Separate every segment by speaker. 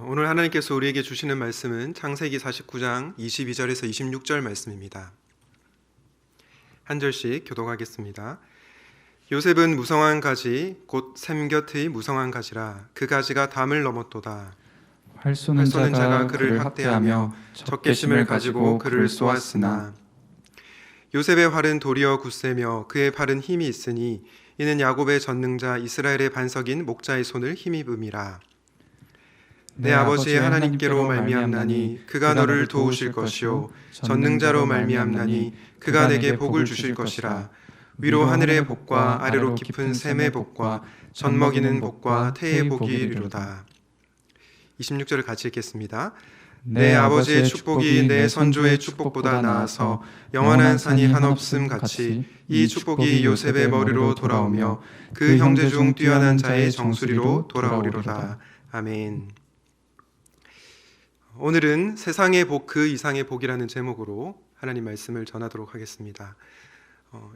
Speaker 1: 오늘 하나님께서 우리에게 주시는 말씀은 창세기 49장 22절에서 26절 말씀입니다. 한 절씩 교독하겠습니다. 요셉은 무성한 가지 곧 샘 곁의 무성한 가지라. 그 가지가 담을 넘었도다.
Speaker 2: 활 쏘는 자가 그를 학대하며 적개심을 가지고 그를 쏘았으나
Speaker 1: 요셉의 활은 도리어 굳세며 그의 팔은 힘이 있으니 이는 야곱의 전능자 이스라엘의 반석인 목자의 손을 힘입음이라. 내 아버지의 하나님께로 말미암나니 그가 너를 도우실 것이요 전능자로 말미암나니 그가 내게 복을 주실 것이라. 위로 하늘의 복과 아래로 깊은 샘의 복과 젖먹이는 복과 태의 복이 이르로다. 26절을 같이 읽겠습니다. 내 아버지의 축복이 내 선조의 축복보다 나아서 영원한 산이 한없음 같이 이 축복이 요셉의 머리로 돌아오며 그 형제 중 뛰어난 자의 정수리로 돌아오리로다. 아멘. 오늘은 세상의 복 그 이상의 복이라는 제목으로 하나님 말씀을 전하도록 하겠습니다.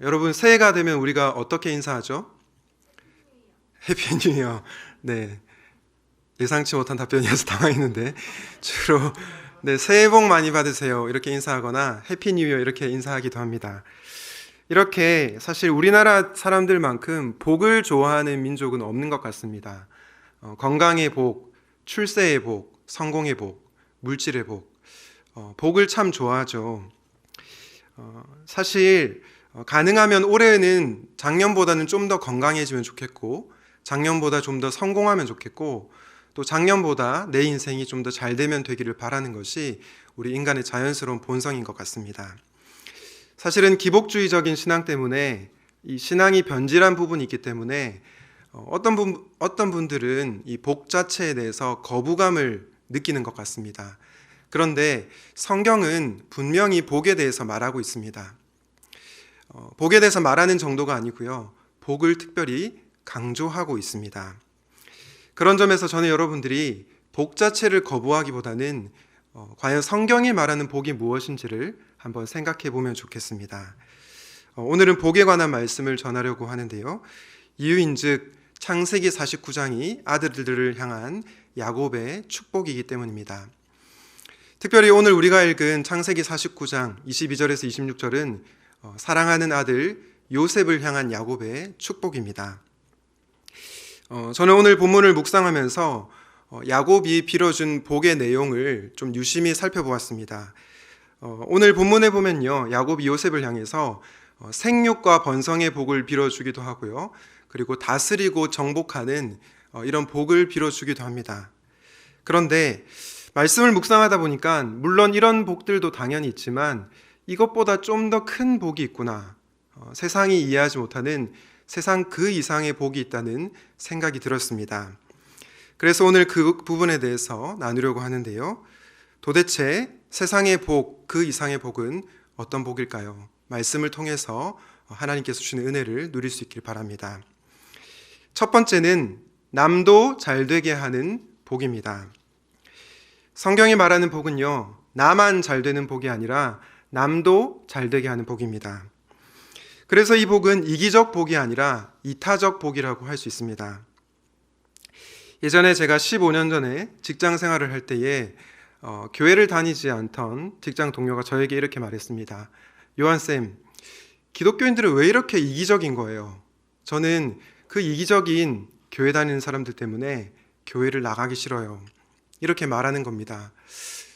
Speaker 1: 여러분, 새해가 되면 우리가 어떻게 인사하죠? 해피 뉴 이어. 네, 예상치 못한 답변이어서 당황했는데 주로 새해 복 많이 받으세요 이렇게 인사하거나 해피 뉴 이어 이렇게 인사하기도 합니다. 이렇게 사실 우리나라 사람들만큼 복을 좋아하는 민족은 없는 것 같습니다. 건강의 복, 출세의 복, 성공의 복, 물질의 복, 복을 참 좋아하죠. 사실 가능하면 올해는 작년보다는 좀 더 건강해지면 좋겠고, 작년보다 좀 더 성공하면 좋겠고, 또 작년보다 내 인생이 좀 더 잘 되면 되기를 바라는 것이 우리 인간의 자연스러운 본성인 것 같습니다. 사실은 기복주의적인 신앙 때문에 이 신앙이 변질한 부분이 있기 때문에 어떤 분들은 이 복 자체에 대해서 거부감을 느끼는 것 같습니다. 그런데 성경은 분명히 복에 대해서 말하고 있습니다. 복에 대해서 말하는 정도가 아니고요, 복을 특별히 강조하고 있습니다. 그런 점에서 저는 여러분들이 복 자체를 거부하기보다는 과연 성경이 말하는 복이 무엇인지를 한번 생각해 보면 좋겠습니다. 오늘은 복에 관한 말씀을 전하려고 하는데요, 이유인즉 창세기 49장이 아들들을 향한 야곱의 축복이기 때문입니다. 특별히 오늘 우리가 읽은 창세기 49장 22절에서 26절은 사랑하는 아들 요셉을 향한 야곱의 축복입니다. 저는 오늘 본문을 묵상하면서 야곱이 빌어준 복의 내용을 좀 유심히 살펴보았습니다. 오늘 본문에 보면요, 야곱이 요셉을 향해서 생육과 번성의 복을 빌어주기도 하고요, 그리고 다스리고 정복하는 이런 복을 빌어주기도 합니다. 그런데 말씀을 묵상하다 보니까 물론 이런 복들도 당연히 있지만 이것보다 좀 더 큰 복이 있구나, 세상이 이해하지 못하는 세상 그 이상의 복이 있다는 생각이 들었습니다. 그래서 오늘 그 부분에 대해서 나누려고 하는데요, 도대체 세상의 복, 그 이상의 복은 어떤 복일까요? 말씀을 통해서 하나님께서 주시는 은혜를 누릴 수 있길 바랍니다. 첫 번째는 남도 잘 되게 하는 복입니다. 성경이 말하는 복은요, 나만 잘 되는 복이 아니라 남도 잘 되게 하는 복입니다. 그래서 이 복은 이기적 복이 아니라 이타적 복이라고 할 수 있습니다. 예전에 제가 15년 전에 직장 생활을 할 때에 교회를 다니지 않던 직장 동료가 저에게 이렇게 말했습니다. 요한쌤, 기독교인들은 왜 이렇게 이기적인 거예요? 저는 그 이기적인 교회 다니는 사람들 때문에 교회를 나가기 싫어요. 이렇게 말하는 겁니다.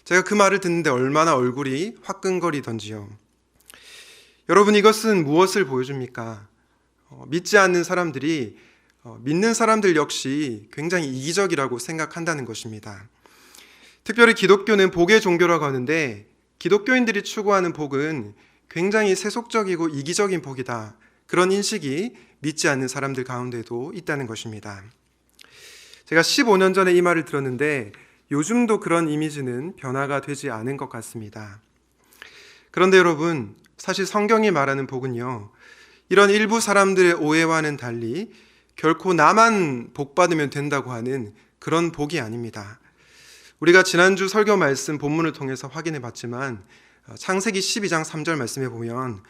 Speaker 1: 제가 그 말을 듣는데 얼마나 얼굴이 화끈거리던지요. 여러분, 이것은 무엇을 보여줍니까? 믿지 않는 사람들이 믿는 사람들 역시 굉장히 이기적이라고 생각한다는 것입니다. 특별히 기독교는 복의 종교라고 하는데 기독교인들이 추구하는 복은 굉장히 세속적이고 이기적인 복이다, 그런 인식이 믿지 않는 사람들 가운데도 있다는 것입니다. 제가 15년 전에 이 말을 들었는데 요즘도 그런 이미지는 변화가 되지 않은 것 같습니다. 그런데 여러분, 사실 성경이 말하는 복은요, 이런 일부 사람들의 오해와는 달리 결코 나만 복 받으면 된다고 하는 그런 복이 아닙니다. 우리가 지난주 설교 말씀 본문을 통해서 확인해 봤지만 창세기 12장 3절 말씀에 보면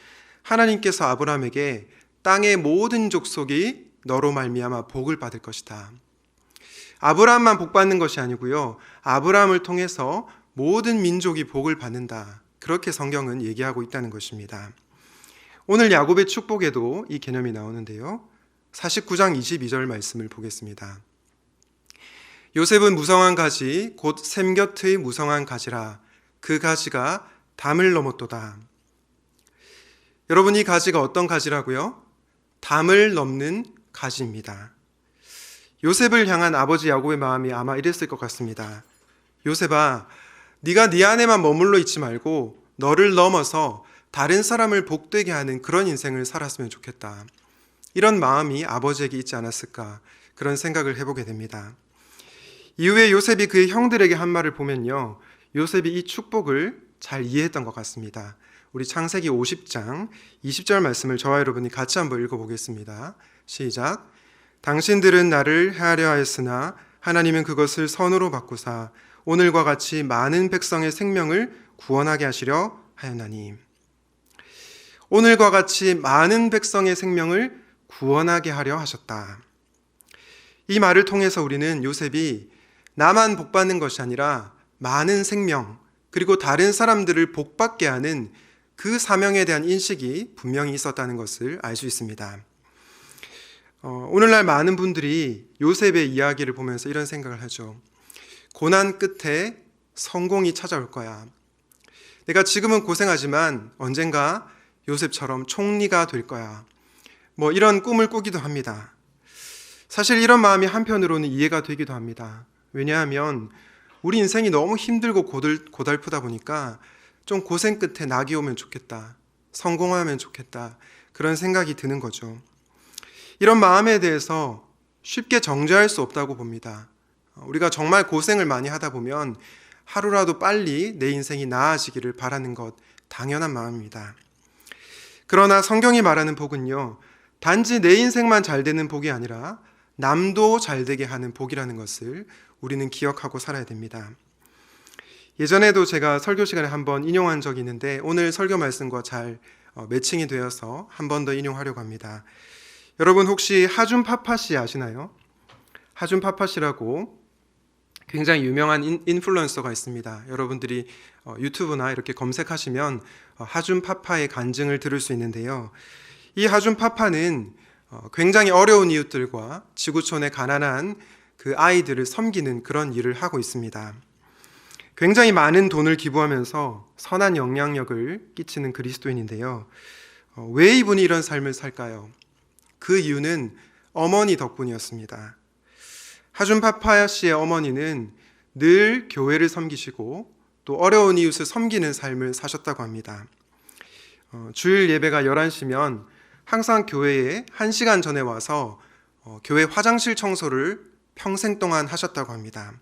Speaker 1: 하나님께서 아브라함에게 땅의 모든 족속이 너로 말미암아 복을 받을 것이다. 아브라함만 복 받는 것이 아니고요. 아브라함을 통해서 모든 민족이 복을 받는다. 그렇게 성경은 얘기하고 있다는 것입니다. 오늘 야곱의 축복에도 이 개념이 나오는데요. 49장 22절 말씀을 보겠습니다. 요셉은 무성한 가지 곧 샘 곁의 무성한 가지라. 그 가지가 담을 넘었도다. 여러분, 이 가지가 어떤 가지라고요? 담을 넘는 가지입니다. 요셉을 향한 아버지 야곱의 마음이 아마 이랬을 것 같습니다. 요셉아, 네가 네 안에만 머물러 있지 말고 너를 넘어서 다른 사람을 복되게 하는 그런 인생을 살았으면 좋겠다. 이런 마음이 아버지에게 있지 않았을까, 그런 생각을 해보게 됩니다. 이후에 요셉이 그의 형들에게 한 말을 보면요, 요셉이 이 축복을 잘 이해했던 것 같습니다. 우리 창세기 50장 20절 말씀을 저와 여러분이 같이 한번 읽어보겠습니다. 시작. 당신들은 나를 해하려 하였으나 하나님은 그것을 선으로 바꾸사 오늘과 같이 많은 백성의 생명을 구원하게 하시려 하였나니. 오늘과 같이 많은 백성의 생명을 구원하게 하려 하셨다. 이 말을 통해서 우리는 요셉이 나만 복받는 것이 아니라 많은 생명, 그리고 다른 사람들을 복받게 하는 그 사명에 대한 인식이 분명히 있었다는 것을 알 수 있습니다. 오늘날 많은 분들이 요셉의 이야기를 보면서 이런 생각을 하죠. 고난 끝에 성공이 찾아올 거야. 내가 지금은 고생하지만 언젠가 요셉처럼 총리가 될 거야. 뭐 이런 꿈을 꾸기도 합니다. 사실 이런 마음이 한편으로는 이해가 되기도 합니다. 왜냐하면 우리 인생이 너무 힘들고 고달프다 보니까 좀 고생 끝에 낙이 오면 좋겠다. 성공하면 좋겠다. 그런 생각이 드는 거죠. 이런 마음에 대해서 쉽게 정죄할 수 없다고 봅니다. 우리가 정말 고생을 많이 하다 보면 하루라도 빨리 내 인생이 나아지기를 바라는 것, 당연한 마음입니다. 그러나 성경이 말하는 복은요, 단지 내 인생만 잘 되는 복이 아니라 남도 잘 되게 하는 복이라는 것을 우리는 기억하고 살아야 됩니다. 예전에도 제가 설교 시간에 한번 인용한 적이 있는데 오늘 설교 말씀과 잘 매칭이 되어서 한 번 더 인용하려고 합니다. 여러분 혹시 하준 파파씨 아시나요? 하준 파파씨라고 굉장히 유명한 인플루언서가 있습니다. 여러분들이 유튜브나 이렇게 검색하시면 하준 파파의 간증을 들을 수 있는데요. 이 하준 파파는 굉장히 어려운 이웃들과 지구촌의 가난한 그 아이들을 섬기는 그런 일을 하고 있습니다. 굉장히 많은 돈을 기부하면서 선한 영향력을 끼치는 그리스도인인데요. 왜 이분이 이런 삶을 살까요? 그 이유는 어머니 덕분이었습니다. 하준 파파 씨의 어머니는 늘 교회를 섬기시고 또 어려운 이웃을 섬기는 삶을 사셨다고 합니다. 주일 예배가 11시면 항상 교회에 1시간 전에 와서 교회 화장실 청소를 평생 동안 하셨다고 합니다.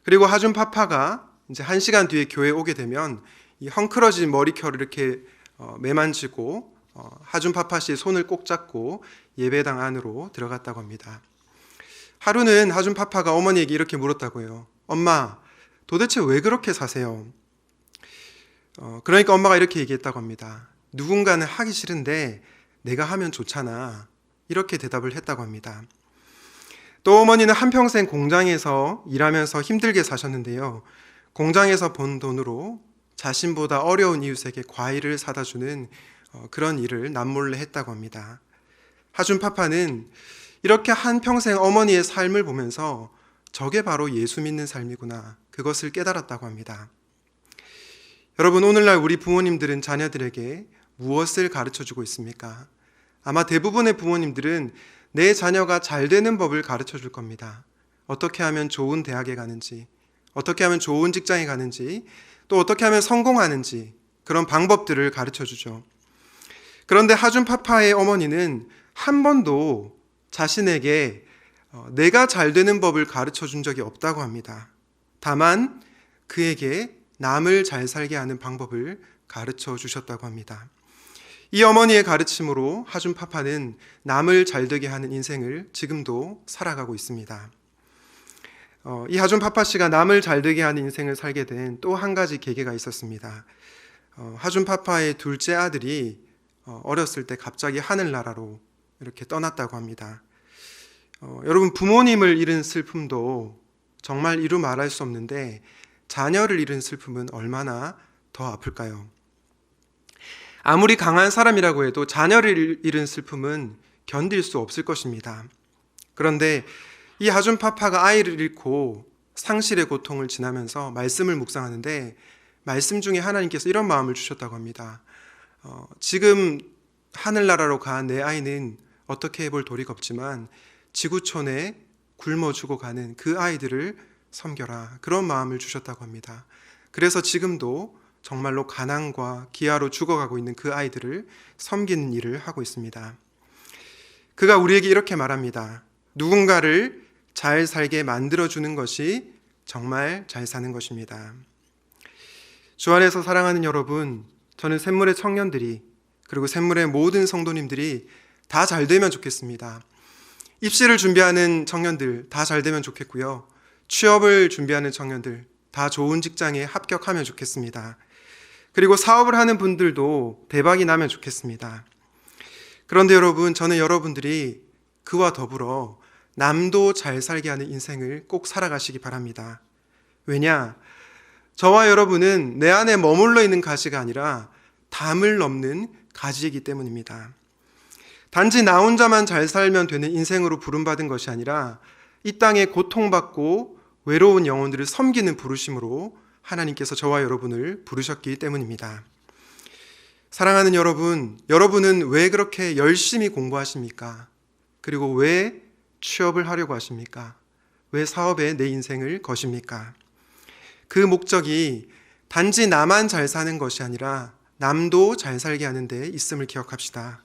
Speaker 1: 그리고 하준 파파가 이제 1시간 뒤에 교회에 오게 되면 이 헝클어진 머리결을 이렇게 매만지고 하준 파파 씨의 손을 꼭 잡고 예배당 안으로 들어갔다고 합니다. 하루는 하준 파파가 어머니에게 이렇게 물었다고 해요. 엄마, 도대체 왜 그렇게 사세요? 그러니까 엄마가 이렇게 얘기했다고 합니다. 누군가는 하기 싫은데 내가 하면 좋잖아. 이렇게 대답을 했다고 합니다. 또 어머니는 한평생 공장에서 일하면서 힘들게 사셨는데요. 공장에서 번 돈으로 자신보다 어려운 이웃에게 과일을 사다 주는 그런 일을 남몰래 했다고 합니다. 하준 파파는 이렇게 한평생 어머니의 삶을 보면서 저게 바로 예수 믿는 삶이구나, 그것을 깨달았다고 합니다. 여러분, 오늘날 우리 부모님들은 자녀들에게 무엇을 가르쳐주고 있습니까? 아마 대부분의 부모님들은 내 자녀가 잘 되는 법을 가르쳐 줄 겁니다. 어떻게 하면 좋은 대학에 가는지, 어떻게 하면 좋은 직장에 가는지, 또 어떻게 하면 성공하는지, 그런 방법들을 가르쳐 주죠. 그런데 하준 파파의 어머니는 한 번도 자신에게 내가 잘 되는 법을 가르쳐 준 적이 없다고 합니다. 다만 그에게 남을 잘 살게 하는 방법을 가르쳐 주셨다고 합니다. 이 어머니의 가르침으로 하준 파파는 남을 잘 되게 하는 인생을 지금도 살아가고 있습니다. 이 하준 파파 씨가 남을 잘 되게 하는 인생을 살게 된 또 한 가지 계기가 있었습니다. 하준 파파의 둘째 아들이 어렸을 때 갑자기 하늘나라로 이렇게 떠났다고 합니다. 여러분, 부모님을 잃은 슬픔도 정말 이루 말할 수 없는데 자녀를 잃은 슬픔은 얼마나 더 아플까요? 아무리 강한 사람이라고 해도 자녀를 잃은 슬픔은 견딜 수 없을 것입니다. 그런데 이 하준 파파가 아이를 잃고 상실의 고통을 지나면서 말씀을 묵상하는데 말씀 중에 하나님께서 이런 마음을 주셨다고 합니다. 지금 하늘나라로 간 내 아이는 어떻게 해볼 도리가 없지만 지구촌에 굶어 죽어가는 그 아이들을 섬겨라, 그런 마음을 주셨다고 합니다. 그래서 지금도 정말로 가난과 기아로 죽어가고 있는 그 아이들을 섬기는 일을 하고 있습니다. 그가 우리에게 이렇게 말합니다. 누군가를 잘 살게 만들어주는 것이 정말 잘 사는 것입니다. 주 안에서 사랑하는 여러분, 저는 샘물의 청년들이, 그리고 샘물의 모든 성도님들이 다 잘 되면 좋겠습니다. 입시를 준비하는 청년들 다 잘 되면 좋겠고요. 취업을 준비하는 청년들 다 좋은 직장에 합격하면 좋겠습니다. 그리고 사업을 하는 분들도 대박이 나면 좋겠습니다. 그런데 여러분, 저는 여러분들이 그와 더불어 남도 잘 살게 하는 인생을 꼭 살아가시기 바랍니다. 왜냐? 저와 여러분은 내 안에 머물러 있는 가지가 아니라 담을 넘는 가지이기 때문입니다. 단지 나 혼자만 잘 살면 되는 인생으로 부름받은 것이 아니라 이 땅에 고통받고 외로운 영혼들을 섬기는 부르심으로 하나님께서 저와 여러분을 부르셨기 때문입니다. 사랑하는 여러분, 여러분은 왜 그렇게 열심히 공부하십니까? 그리고 왜 취업을 하려고 하십니까? 왜 사업에 내 인생을 거십니까? 그 목적이 단지 나만 잘 사는 것이 아니라 남도 잘 살게 하는 데 있음을 기억합시다.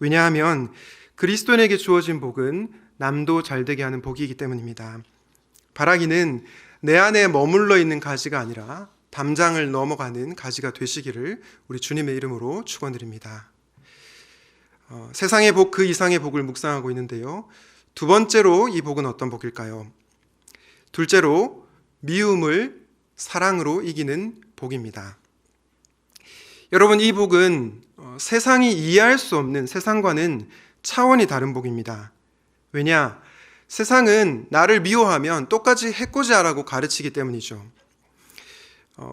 Speaker 1: 왜냐하면 그리스도인에게 주어진 복은 남도 잘 되게 하는 복이기 때문입니다. 바라기는 내 안에 머물러 있는 가지가 아니라 담장을 넘어가는 가지가 되시기를 우리 주님의 이름으로 축원드립니다. 세상의 복 그 이상의 복을 묵상하고 있는데요. 두 번째로 이 복은 어떤 복일까요? 둘째로 미움을 사랑으로 이기는 복입니다. 여러분, 이 복은 세상이 이해할 수 없는, 세상과는 차원이 다른 복입니다. 왜냐? 세상은 나를 미워하면 똑같이 해코지하라고 가르치기 때문이죠.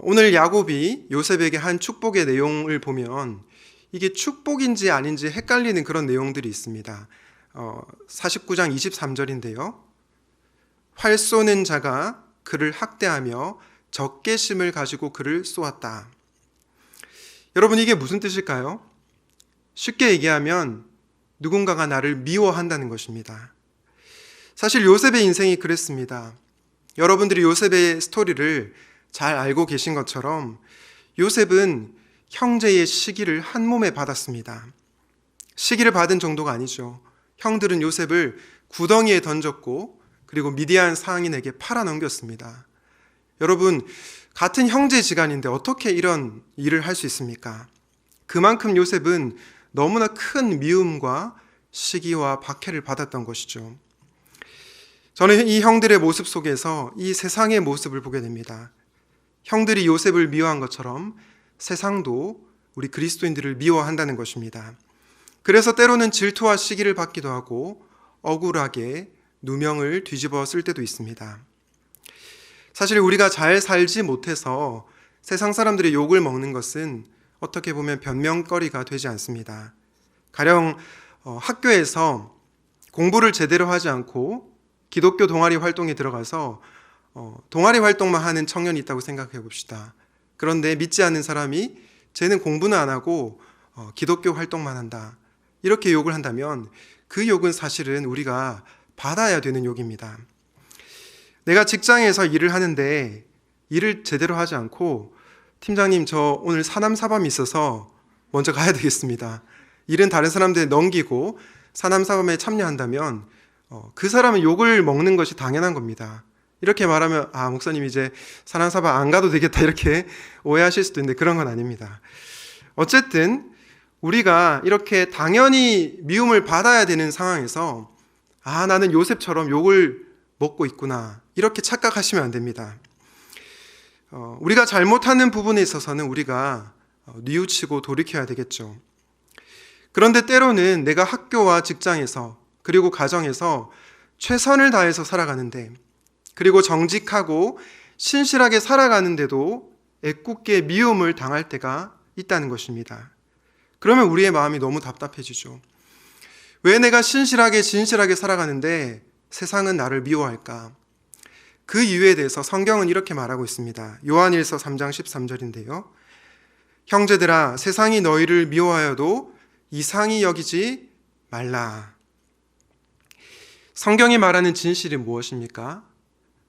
Speaker 1: 오늘 야곱이 요셉에게 한 축복의 내용을 보면 이게 축복인지 아닌지 헷갈리는 그런 내용들이 있습니다. 49장 23절인데요. 활 쏘는 자가 그를 학대하며 적개심을 가지고 그를 쏘았다. 여러분, 이게 무슨 뜻일까요? 쉽게 얘기하면 누군가가 나를 미워한다는 것입니다. 사실 요셉의 인생이 그랬습니다. 여러분들이 요셉의 스토리를 잘 알고 계신 것처럼 요셉은 형제의 시기를 한 몸에 받았습니다. 시기를 받은 정도가 아니죠. 형들은 요셉을 구덩이에 던졌고 그리고 미디안 상인에게 팔아넘겼습니다. 여러분, 같은 형제지간인데 어떻게 이런 일을 할 수 있습니까? 그만큼 요셉은 너무나 큰 미움과 시기와 박해를 받았던 것이죠. 저는 이 형들의 모습 속에서 이 세상의 모습을 보게 됩니다. 형들이 요셉을 미워한 것처럼 세상도 우리 그리스도인들을 미워한다는 것입니다. 그래서 때로는 질투와 시기를 받기도 하고 억울하게 누명을 뒤집어 쓸 때도 있습니다. 사실 우리가 잘 살지 못해서 세상 사람들의 욕을 먹는 것은 어떻게 보면 변명거리가 되지 않습니다. 가령 학교에서 공부를 제대로 하지 않고 기독교 동아리 활동에 들어가서 동아리 활동만 하는 청년이 있다고 생각해 봅시다. 그런데 믿지 않는 사람이 쟤는 공부는 안 하고 기독교 활동만 한다, 이렇게 욕을 한다면 그 욕은 사실은 우리가 받아야 되는 욕입니다. 내가 직장에서 일을 하는데 일을 제대로 하지 않고 팀장님, 저 오늘 사남사범이 있어서 먼저 가야 되겠습니다, 일은 다른 사람들에 넘기고 사남사범에 참여한다면 그 사람은 욕을 먹는 것이 당연한 겁니다. 이렇게 말하면 목사님 이제 사남사범 안 가도 되겠다, 이렇게 오해하실 수도 있는데 그런 건 아닙니다. 어쨌든 우리가 이렇게 당연히 미움을 받아야 되는 상황에서 나는 요셉처럼 욕을 먹고 있구나, 이렇게 착각하시면 안 됩니다. 우리가 잘못하는 부분에 있어서는 우리가 뉘우치고 돌이켜야 되겠죠. 그런데 때로는 내가 학교와 직장에서 그리고 가정에서 최선을 다해서 살아가는데, 그리고 정직하고 신실하게 살아가는데도 애꿎게 미움을 당할 때가 있다는 것입니다. 그러면 우리의 마음이 너무 답답해지죠. 왜 내가 신실하게 진실하게 살아가는데 세상은 나를 미워할까? 그 이유에 대해서 성경은 이렇게 말하고 있습니다. 요한일서 3장 13절인데요. 형제들아, 세상이 너희를 미워하여도 이상히 여기지 말라. 성경이 말하는 진실이 무엇입니까?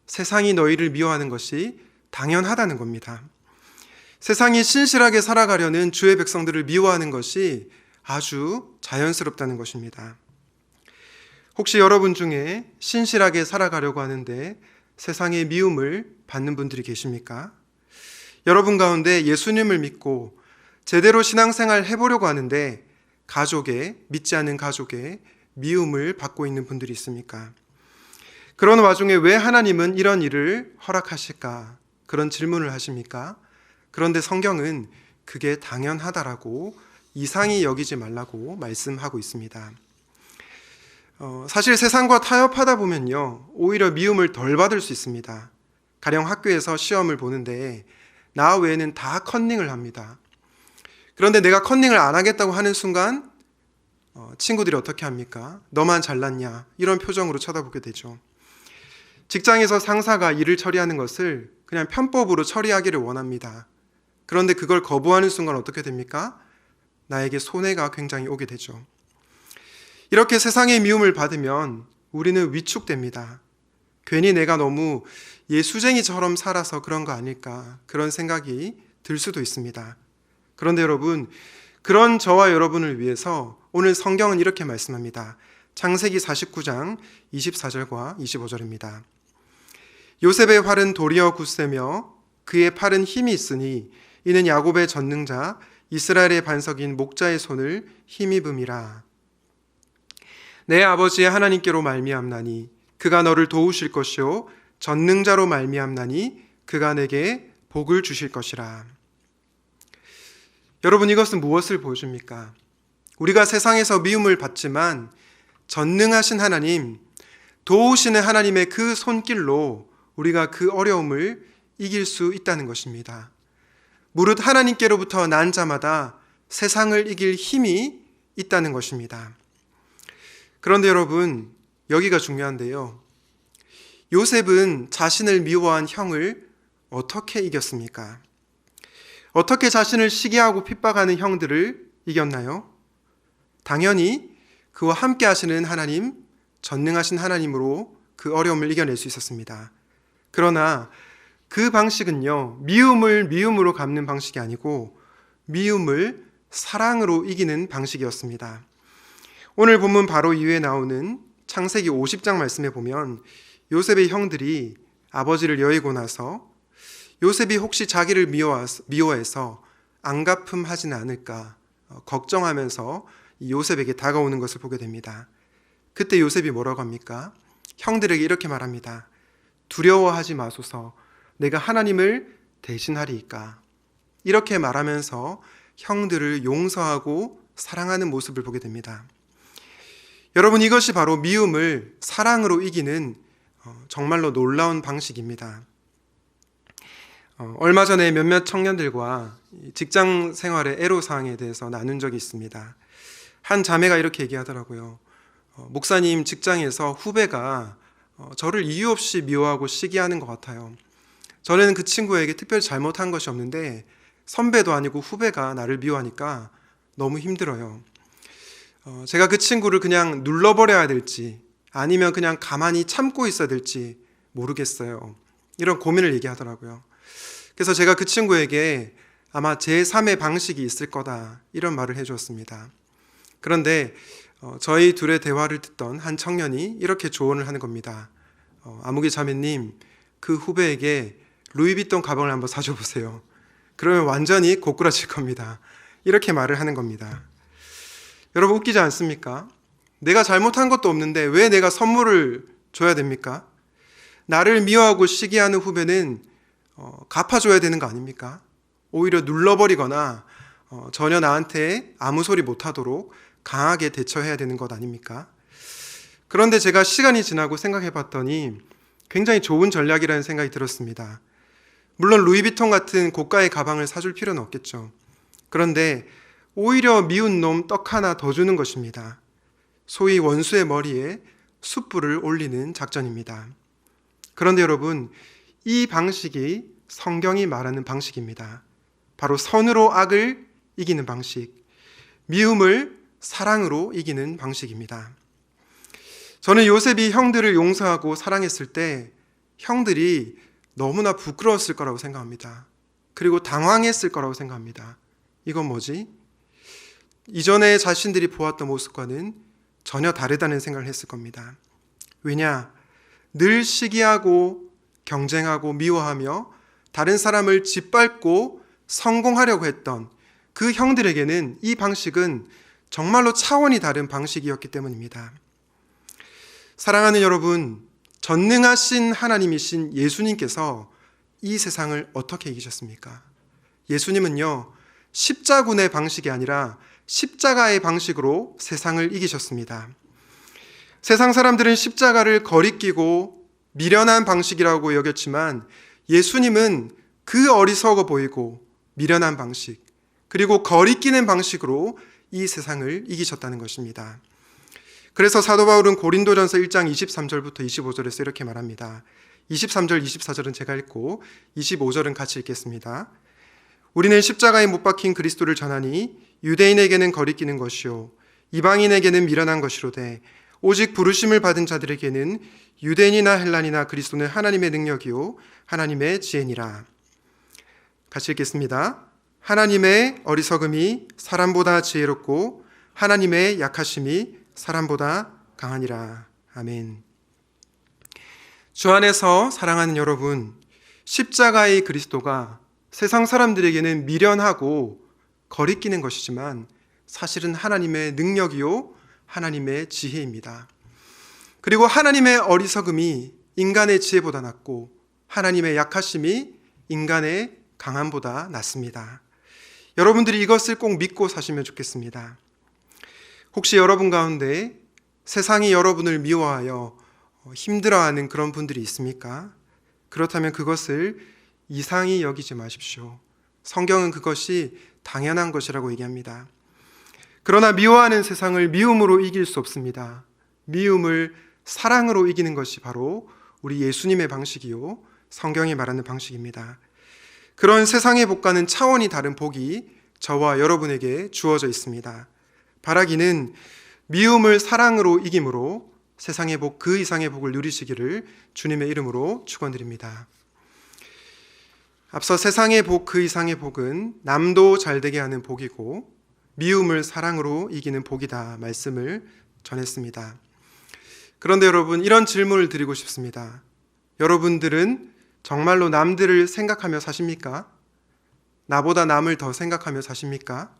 Speaker 1: 세상이 너희를 미워하는 것이 당연하다는 겁니다. 세상이 신실하게 살아가려는 주의 백성들을 미워하는 것이 아주 자연스럽다는 것입니다. 혹시 여러분 중에 신실하게 살아가려고 하는데 세상의 미움을 받는 분들이 계십니까? 여러분 가운데 예수님을 믿고 제대로 신앙생활 해보려고 하는데 믿지 않는 가족의 미움을 받고 있는 분들이 있습니까? 그런 와중에 왜 하나님은 이런 일을 허락하실까? 그런 질문을 하십니까? 그런데 성경은 그게 당연하다라고 이상히 여기지 말라고 말씀하고 있습니다. 사실 세상과 타협하다 보면요, 오히려 미움을 덜 받을 수 있습니다. 가령 학교에서 시험을 보는데 나 외에는 다 컨닝을 합니다. 그런데 내가 컨닝을 안 하겠다고 하는 순간 친구들이 어떻게 합니까? 너만 잘났냐? 이런 표정으로 쳐다보게 되죠. 직장에서 상사가 일을 처리하는 것을 그냥 편법으로 처리하기를 원합니다. 그런데 그걸 거부하는 순간 어떻게 됩니까? 나에게 손해가 굉장히 오게 되죠. 이렇게 세상의 미움을 받으면 우리는 위축됩니다. 괜히 내가 너무 예수쟁이처럼 살아서 그런 거 아닐까, 그런 생각이 들 수도 있습니다. 그런데 여러분, 그런 저와 여러분을 위해서 오늘 성경은 이렇게 말씀합니다. 창세기 49장 24절과 25절입니다. 요셉의 활은 도리어 굳세며 그의 팔은 힘이 있으니 이는 야곱의 전능자 이스라엘의 반석인 목자의 손을 힘입음이라. 내 아버지의 하나님께로 말미암나니 그가 너를 도우실 것이요 전능자로 말미암나니 그가 내게 복을 주실 것이라. 여러분, 이것은 무엇을 보여줍니까? 우리가 세상에서 미움을 받지만 전능하신 하나님, 도우시는 하나님의 그 손길로 우리가 그 어려움을 이길 수 있다는 것입니다. 무릇 하나님께로부터 난 자마다 세상을 이길 힘이 있다는 것입니다. 그런데 여러분, 여기가 중요한데요. 요셉은 자신을 미워한 형을 어떻게 이겼습니까? 어떻게 자신을 시기하고 핍박하는 형들을 이겼나요? 당연히 그와 함께 하시는 하나님, 전능하신 하나님으로 그 어려움을 이겨낼 수 있었습니다. 그러나 그 방식은요, 미움을 미움으로 갚는 방식이 아니고 미움을 사랑으로 이기는 방식이었습니다. 오늘 본문 바로 이후에 나오는 창세기 50장 말씀에 보면 요셉의 형들이 아버지를 여의고 나서 요셉이 혹시 자기를 미워해서 안갚음하지는 않을까 걱정하면서 요셉에게 다가오는 것을 보게 됩니다. 그때 요셉이 뭐라고 합니까? 형들에게 이렇게 말합니다. 두려워하지 마소서, 내가 하나님을 대신하리이까. 이렇게 말하면서 형들을 용서하고 사랑하는 모습을 보게 됩니다. 여러분, 이것이 바로 미움을 사랑으로 이기는 정말로 놀라운 방식입니다. 얼마 전에 몇몇 청년들과 직장 생활의 애로사항에 대해서 나눈 적이 있습니다. 한 자매가 이렇게 얘기하더라고요. 목사님, 직장에서 후배가 저를 이유 없이 미워하고 시기하는 것 같아요. 저는 그 친구에게 특별히 잘못한 것이 없는데 선배도 아니고 후배가 나를 미워하니까 너무 힘들어요. 제가 그 친구를 그냥 눌러버려야 될지 아니면 그냥 가만히 참고 있어야 될지 모르겠어요. 이런 고민을 얘기하더라고요. 그래서 제가 그 친구에게 아마 제3의 방식이 있을 거다, 이런 말을 해주었습니다. 그런데 저희 둘의 대화를 듣던 한 청년이 이렇게 조언을 하는 겁니다. 아무개 자매님, 그 후배에게 루이비통 가방을 한번 사줘 보세요. 그러면 완전히 고꾸라질 겁니다. 이렇게 말을 하는 겁니다. 여러분, 웃기지 않습니까? 내가 잘못한 것도 없는데 왜 내가 선물을 줘야 됩니까? 나를 미워하고 시기하는 후배는 갚아줘야 되는 거 아닙니까? 오히려 눌러버리거나 전혀 나한테 아무 소리 못하도록 강하게 대처해야 되는 것 아닙니까? 그런데 제가 시간이 지나고 생각해 봤더니 굉장히 좋은 전략이라는 생각이 들었습니다. 물론 루이비통 같은 고가의 가방을 사줄 필요는 없겠죠. 그런데 오히려 미운 놈 떡 하나 더 주는 것입니다. 소위 원수의 머리에 숯불을 올리는 작전입니다. 그런데 여러분, 이 방식이 성경이 말하는 방식입니다. 바로 선으로 악을 이기는 방식, 미움을 사랑으로 이기는 방식입니다. 저는 요셉이 형들을 용서하고 사랑했을 때 형들이 너무나 부끄러웠을 거라고 생각합니다. 그리고 당황했을 거라고 생각합니다. 이건 뭐지? 이전에 자신들이 보았던 모습과는 전혀 다르다는 생각을 했을 겁니다. 왜냐? 늘 시기하고 경쟁하고 미워하며 다른 사람을 짓밟고 성공하려고 했던 그 형들에게는 이 방식은 정말로 차원이 다른 방식이었기 때문입니다. 사랑하는 여러분, 전능하신 하나님이신 예수님께서 이 세상을 어떻게 이기셨습니까? 예수님은요, 십자군의 방식이 아니라 십자가의 방식으로 세상을 이기셨습니다. 세상 사람들은 십자가를 거리끼고 미련한 방식이라고 여겼지만 예수님은 그 어리석어 보이고 미련한 방식, 그리고 거리끼는 방식으로 이 세상을 이기셨다는 것입니다. 그래서 사도 바울은 고린도전서 1장 23절부터 25절에서 이렇게 말합니다. 23절, 24절은 제가 읽고 25절은 같이 읽겠습니다. 우리는 십자가에 못 박힌 그리스도를 전하니 유대인에게는 거리끼는 것이요 이방인에게는 미련한 것이로되 오직 부르심을 받은 자들에게는 유대인이나 헬란이나 그리스도는 하나님의 능력이요 하나님의 지혜니라. 같이 읽겠습니다. 하나님의 어리석음이 사람보다 지혜롭고 하나님의 약하심이 사람보다 강하니라. 아멘. 주 안에서 사랑하는 여러분, 십자가의 그리스도가 세상 사람들에게는 미련하고 거리끼는 것이지만 사실은 하나님의 능력이요 하나님의 지혜입니다. 그리고 하나님의 어리석음이 인간의 지혜보다 낫고 하나님의 약하심이 인간의 강함보다 낫습니다. 여러분들이 이것을 꼭 믿고 사시면 좋겠습니다. 혹시 여러분 가운데 세상이 여러분을 미워하여 힘들어하는 그런 분들이 있습니까? 그렇다면 그것을 이상히 여기지 마십시오. 성경은 그것이 당연한 것이라고 얘기합니다. 그러나 미워하는 세상을 미움으로 이길 수 없습니다. 미움을 사랑으로 이기는 것이 바로 우리 예수님의 방식이요 성경이 말하는 방식입니다. 그런 세상의 복과는 차원이 다른 복이 저와 여러분에게 주어져 있습니다. 바라기는 미움을 사랑으로 이김으로 세상의 복 그 이상의 복을 누리시기를 주님의 이름으로 축원드립니다. 앞서 세상의 복 그 이상의 복은 남도 잘되게 하는 복이고 미움을 사랑으로 이기는 복이다 말씀을 전했습니다. 그런데 여러분, 이런 질문을 드리고 싶습니다. 여러분들은 정말로 남들을 생각하며 사십니까? 나보다 남을 더 생각하며 사십니까?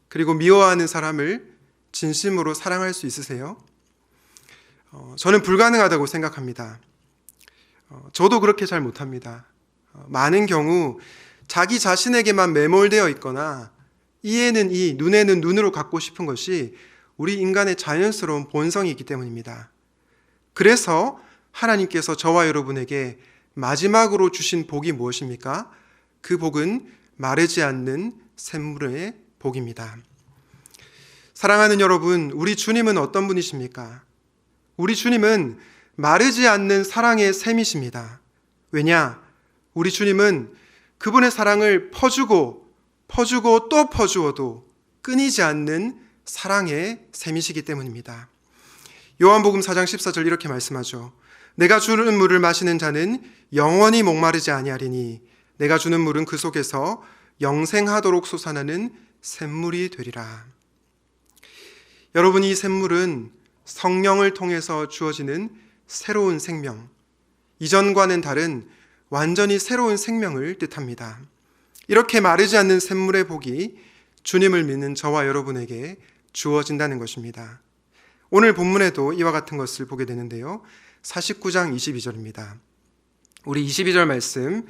Speaker 1: 그리고 미워하는 사람을 진심으로 사랑할 수 있으세요? 저는 불가능하다고 생각합니다. 저도 그렇게 잘 못합니다. 많은 경우 자기 자신에게만 매몰되어 있거나 이에는 이, 눈에는 눈으로 갖고 싶은 것이 우리 인간의 자연스러운 본성이기 때문입니다. 그래서 하나님께서 저와 여러분에게 마지막으로 주신 복이 무엇입니까? 그 복은 마르지 않는 샘물의 복입니다. 사랑하는 여러분, 우리 주님은 어떤 분이십니까? 우리 주님은 마르지 않는 사랑의 샘이십니다. 왜냐? 우리 주님은 그분의 사랑을 퍼주고 또 퍼주어도 끊이지 않는 사랑의 샘이시기 때문입니다. 요한복음 4장 14절 이렇게 말씀하죠. 내가 주는 물을 마시는 자는 영원히 목마르지 아니하리니 내가 주는 물은 그 속에서 영생하도록 솟아나는 샘물이 되리라. 여러분, 이 샘물은 성령을 통해서 주어지는 새로운 생명, 이전과는 다른 완전히 새로운 생명을 뜻합니다. 이렇게 마르지 않는 샘물의 복이 주님을 믿는 저와 여러분에게 주어진다는 것입니다. 오늘 본문에도 이와 같은 것을 보게 되는데요. 49장 22절입니다. 우리 22절 말씀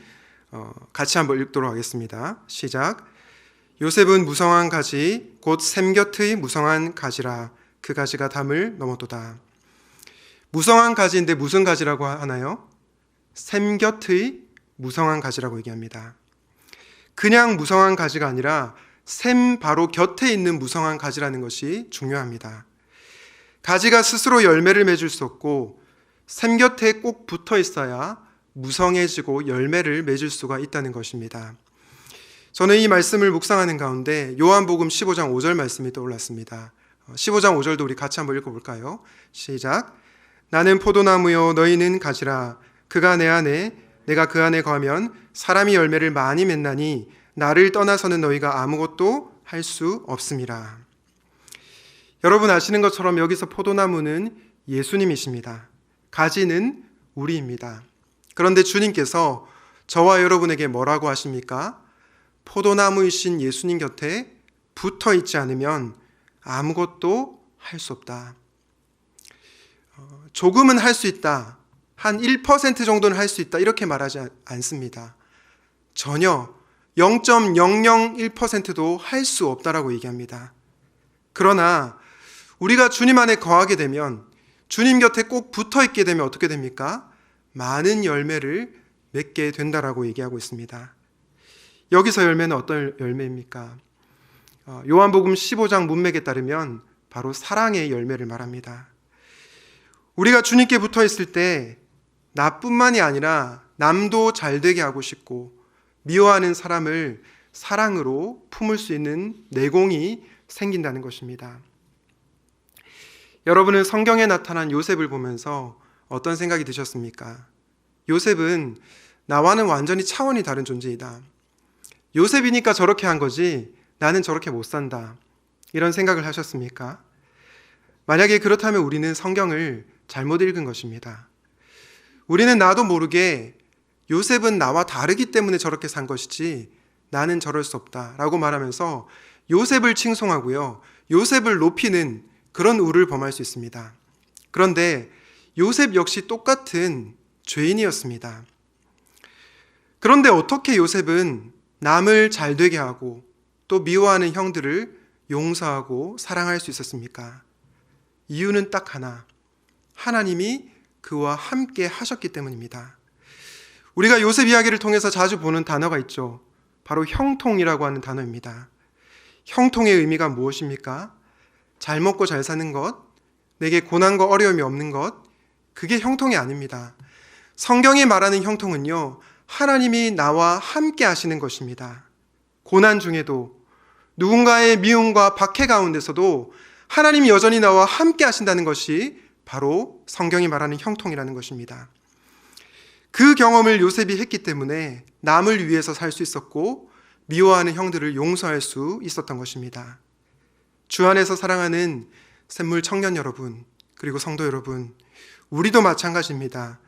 Speaker 1: 같이 한번 읽도록 하겠습니다. 시작. 요셉은 무성한 가지 곧 샘 곁의 무성한 가지라 그 가지가 담을 넘었도다. 무성한 가지인데 무슨 가지라고 하나요? 샘 곁의 무성한 가지라고 얘기합니다. 그냥 무성한 가지가 아니라 샘 바로 곁에 있는 무성한 가지라는 것이 중요합니다. 가지가 스스로 열매를 맺을 수 없고 샘 곁에 꼭 붙어 있어야 무성해지고 열매를 맺을 수가 있다는 것입니다. 저는 이 말씀을 묵상하는 가운데 요한복음 15장 5절 말씀이 떠올랐습니다. 15장 5절도 우리 같이 한번 읽어볼까요? 시작. 나는 포도나무요 너희는 가지라. 그가 내 안에 내가 그 안에 거하면 사람이 열매를 많이 맺나니 나를 떠나서는 너희가 아무것도 할 수 없음이라. 여러분 아시는 것처럼 여기서 포도나무는 예수님이십니다. 가지는 우리입니다. 그런데 주님께서 저와 여러분에게 뭐라고 하십니까? 포도나무이신 예수님 곁에 붙어 있지 않으면 아무것도 할 수 없다. 조금은 할 수 있다. 한 1% 정도는 할 수 있다. 이렇게 말하지 않습니다. 전혀 0.001%도 할 수 없다라고 얘기합니다. 그러나 우리가 주님 안에 거하게 되면 주님 곁에 꼭 붙어 있게 되면 어떻게 됩니까? 많은 열매를 맺게 된다라고 얘기하고 있습니다. 여기서 열매는 어떤 열매입니까? 요한복음 15장 문맥에 따르면 바로 사랑의 열매를 말합니다. 우리가 주님께 붙어 있을 때 나뿐만이 아니라 남도 잘 되게 하고 싶고 미워하는 사람을 사랑으로 품을 수 있는 내공이 생긴다는 것입니다. 여러분은 성경에 나타난 요셉을 보면서 어떤 생각이 드셨습니까? 요셉은 나와는 완전히 차원이 다른 존재이다. 요셉이니까 저렇게 한 거지 나는 저렇게 못 산다. 이런 생각을 하셨습니까? 만약에 그렇다면 우리는 성경을 잘못 읽은 것입니다. 우리는 나도 모르게 요셉은 나와 다르기 때문에 저렇게 산 것이지 나는 저럴 수 없다라고 말하면서 요셉을 칭송하고요. 요셉을 높이는 그런 우를 범할 수 있습니다. 그런데 요셉 역시 똑같은 죄인이었습니다. 그런데 어떻게 요셉은 남을 잘 되게 하고 또 미워하는 형들을 용서하고 사랑할 수 있었습니까? 이유는 딱 하나. 하나님이 그와 함께 하셨기 때문입니다. 우리가 요셉 이야기를 통해서 자주 보는 단어가 있죠. 바로 형통이라고 하는 단어입니다. 형통의 의미가 무엇입니까? 잘 먹고 잘 사는 것, 내게 고난과 어려움이 없는 것, 그게 형통이 아닙니다. 성경이 말하는 형통은요, 하나님이 나와 함께 하시는 것입니다. 고난 중에도 누군가의 미움과 박해 가운데서도 하나님이 여전히 나와 함께 하신다는 것이 바로 성경이 말하는 형통이라는 것입니다. 그 경험을 요셉이 했기 때문에 남을 위해서 살 수 있었고 미워하는 형들을 용서할 수 있었던 것입니다. 주 안에서 사랑하는 샘물 청년 여러분, 그리고 성도 여러분, 우리도 마찬가지입니다.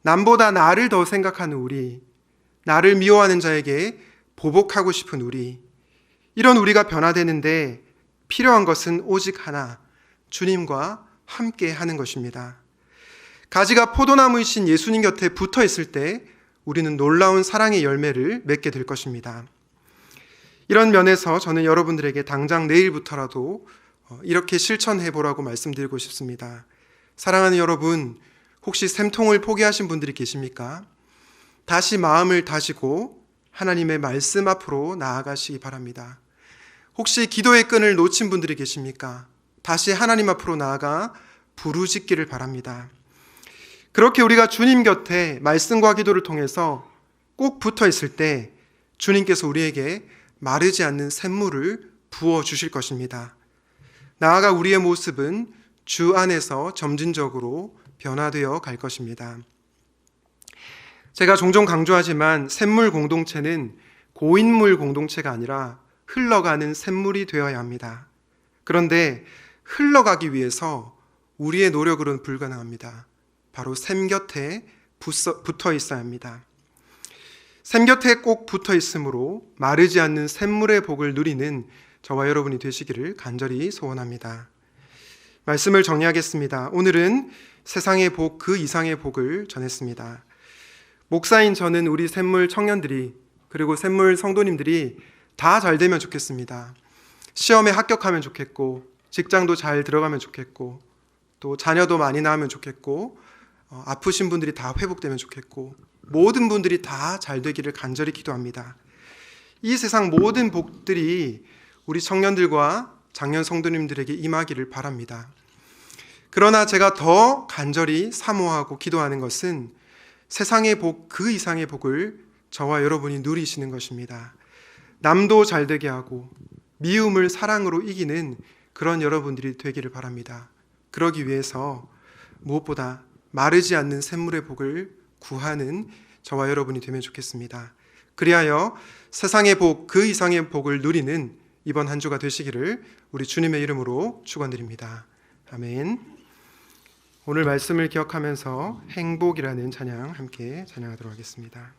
Speaker 1: 남보다 나를 더 생각하는 우리, 나를 미워하는 자에게 보복하고 싶은 우리, 이런 우리가 변화되는데 필요한 것은 오직 하나, 주님과 함께 하는 것입니다. 가지가 포도나무이신 예수님 곁에 붙어 있을 때 우리는 놀라운 사랑의 열매를 맺게 될 것입니다. 이런 면에서 저는 여러분들에게 당장 내일부터라도 이렇게 실천해 보라고 말씀드리고 싶습니다. 사랑하는 여러분, 혹시 샘통을 포기하신 분들이 계십니까? 다시 마음을 다지고 하나님의 말씀 앞으로 나아가시기 바랍니다. 혹시 기도의 끈을 놓친 분들이 계십니까? 다시 하나님 앞으로 나아가 부르짖기를 바랍니다. 그렇게 우리가 주님 곁에 말씀과 기도를 통해서 꼭 붙어 있을 때 주님께서 우리에게 마르지 않는 샘물을 부어 주실 것입니다. 나아가 우리의 모습은 주 안에서 점진적으로 변화되어 갈 것입니다. 제가 종종 강조하지만 샘물 공동체는 고인물 공동체가 아니라 흘러가는 샘물이 되어야 합니다. 그런데 흘러가기 위해서 우리의 노력으로는 불가능합니다. 바로 샘 곁에 붙어 있어야 합니다. 샘 곁에 꼭 붙어 있으므로 마르지 않는 샘물의 복을 누리는 저와 여러분이 되시기를 간절히 소원합니다. 말씀을 정리하겠습니다. 오늘은 세상의 복 그 이상의 복을 전했습니다. 목사인 저는 우리 샘물 청년들이 그리고 샘물 성도님들이 다 잘 되면 좋겠습니다. 시험에 합격하면 좋겠고 직장도 잘 들어가면 좋겠고 또 자녀도 많이 낳으면 좋겠고, 아프신 분들이 다 회복되면 좋겠고, 모든 분들이 다 잘 되기를 간절히 기도합니다. 이 세상 모든 복들이 우리 청년들과 장년 성도님들에게 임하기를 바랍니다. 그러나 제가 더 간절히 사모하고 기도하는 것은 세상의 복 그 이상의 복을 저와 여러분이 누리시는 것입니다. 남도 잘 되게 하고 미움을 사랑으로 이기는 그런 여러분들이 되기를 바랍니다. 그러기 위해서 무엇보다 마르지 않는 샘물의 복을 구하는 저와 여러분이 되면 좋겠습니다. 그리하여 세상의 복 그 이상의 복을 누리는 이번 한 주가 되시기를 우리 주님의 이름으로 축원드립니다. 아멘. 오늘 말씀을 기억하면서 행복이라는 찬양 함께 찬양하도록 하겠습니다.